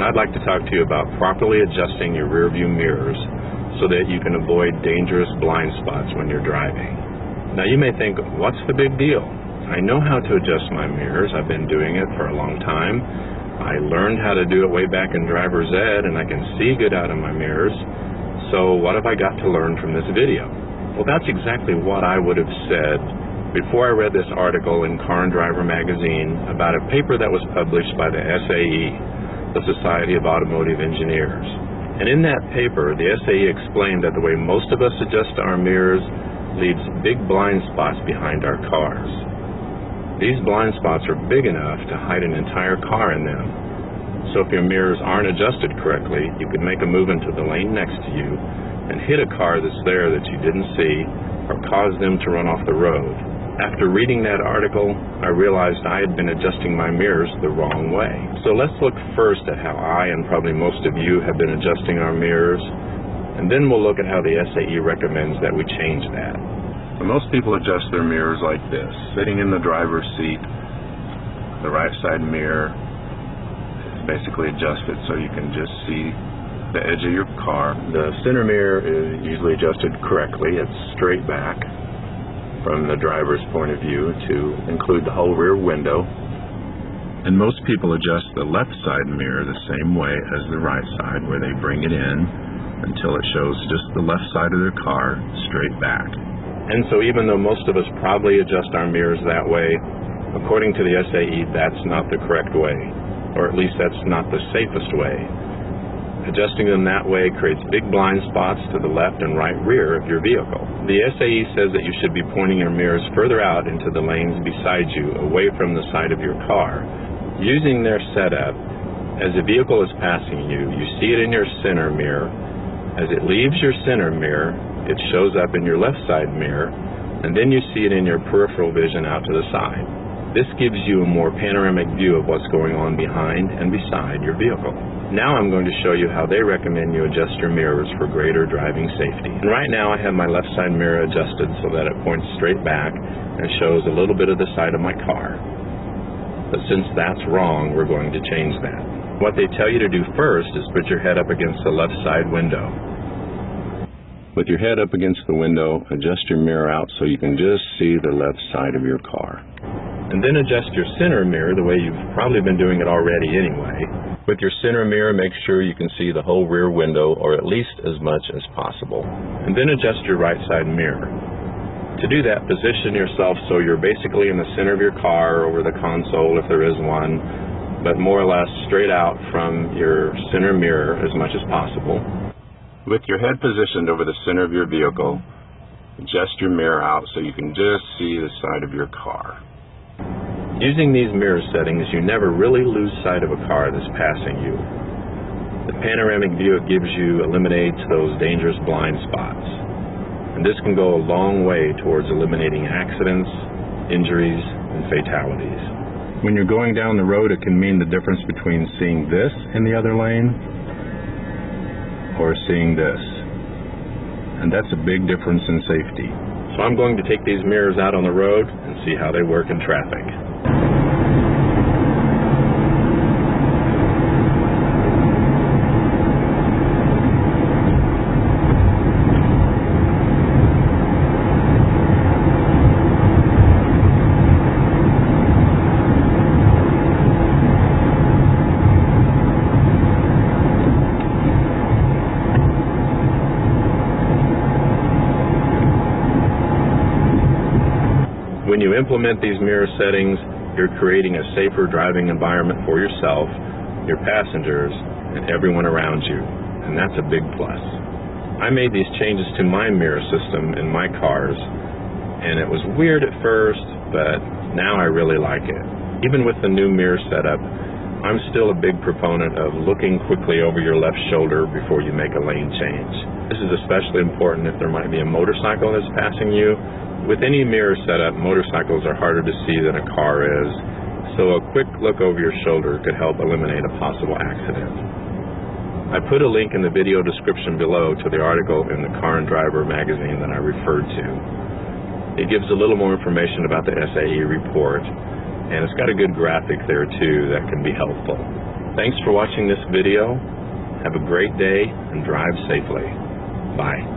I'd like to talk to you about properly adjusting your rear view mirrors so that you can avoid dangerous blind spots when you're driving. Now you may think, what's the big deal? I know how to adjust my mirrors. I've been doing it for a long time. I learned how to do it way back in driver's ed, and I can see good out of my mirrors. So what have I got to learn from this video? Well, that's exactly what I would have said before I read this article in Car and Driver magazine about a paper that was published by the SAE, the Society of Automotive Engineers. And in that paper, the SAE explained that the way most of us adjust our mirrors leaves big blind spots behind our cars. These blind spots are big enough to hide an entire car in them. So if your mirrors aren't adjusted correctly, you could make a move into the lane next to you and hit a car that's there that you didn't see, or cause them to run off the road. After reading that article, I realized I had been adjusting my mirrors the wrong way. So let's look first at how I and probably most of you have been adjusting our mirrors, and then we'll look at how the SAE recommends that we change that. Most people adjust their mirrors like this. Sitting in the driver's seat, the right side mirror is basically adjusted so you can just see the edge of your car. The center mirror is usually adjusted correctly. It's straight back from the driver's point of view to include the whole rear window. And most people adjust the left side mirror the same way as the right side, where they bring it in until it shows just the left side of their car straight back. And so even though most of us probably adjust our mirrors that way, according to the SAE, that's not the correct way, or at least that's not the safest way. Adjusting them that way creates big blind spots to the left and right rear of your vehicle. The SAE says that you should be pointing your mirrors further out into the lanes beside you, away from the side of your car. Using their setup, as the vehicle is passing you, you see it in your center mirror. As it leaves your center mirror, it shows up in your left side mirror, and then you see it in your peripheral vision out to the side. This gives you a more panoramic view of what's going on behind and beside your vehicle. Now I'm going to show you how they recommend you adjust your mirrors for greater driving safety. And right now I have my left side mirror adjusted so that it points straight back and shows a little bit of the side of my car. But since that's wrong, we're going to change that. What they tell you to do first is put your head up against the left side window. With your head up against the window, adjust your mirror out so you can just see the left side of your car. And then adjust your center mirror the way you've probably been doing it already anyway. With your center mirror, make sure you can see the whole rear window, or at least as much as possible. And then adjust your right side mirror. To do that, position yourself so you're basically in the center of your car, over the console if there is one, but more or less straight out from your center mirror as much as possible. With your head positioned over the center of your vehicle, adjust your mirror out so you can just see the side of your car. Using these mirror settings, you never really lose sight of a car that's passing you. The panoramic view it gives you eliminates those dangerous blind spots. And this can go a long way towards eliminating accidents, injuries, and fatalities. When you're going down the road, it can mean the difference between seeing this in the other lane or seeing this. And that's a big difference in safety. So I'm going to take these mirrors out on the road and see how they work in traffic. When you implement these mirror settings, you're creating a safer driving environment for yourself, your passengers, and everyone around you, and that's a big plus. I made these changes to my mirror system in my cars, and it was weird at first, but now I really like it. Even with the new mirror setup, I'm still a big proponent of looking quickly over your left shoulder before you make a lane change. This is especially important if there might be a motorcycle that's passing you. With any mirror setup, motorcycles are harder to see than a car is, so a quick look over your shoulder could help eliminate a possible accident. I put a link in the video description below to the article in the Car and Driver magazine that I referred to. It gives a little more information about the SAE report, and it's got a good graphic there too that can be helpful. Thanks for watching this video. Have a great day and drive safely. Bye.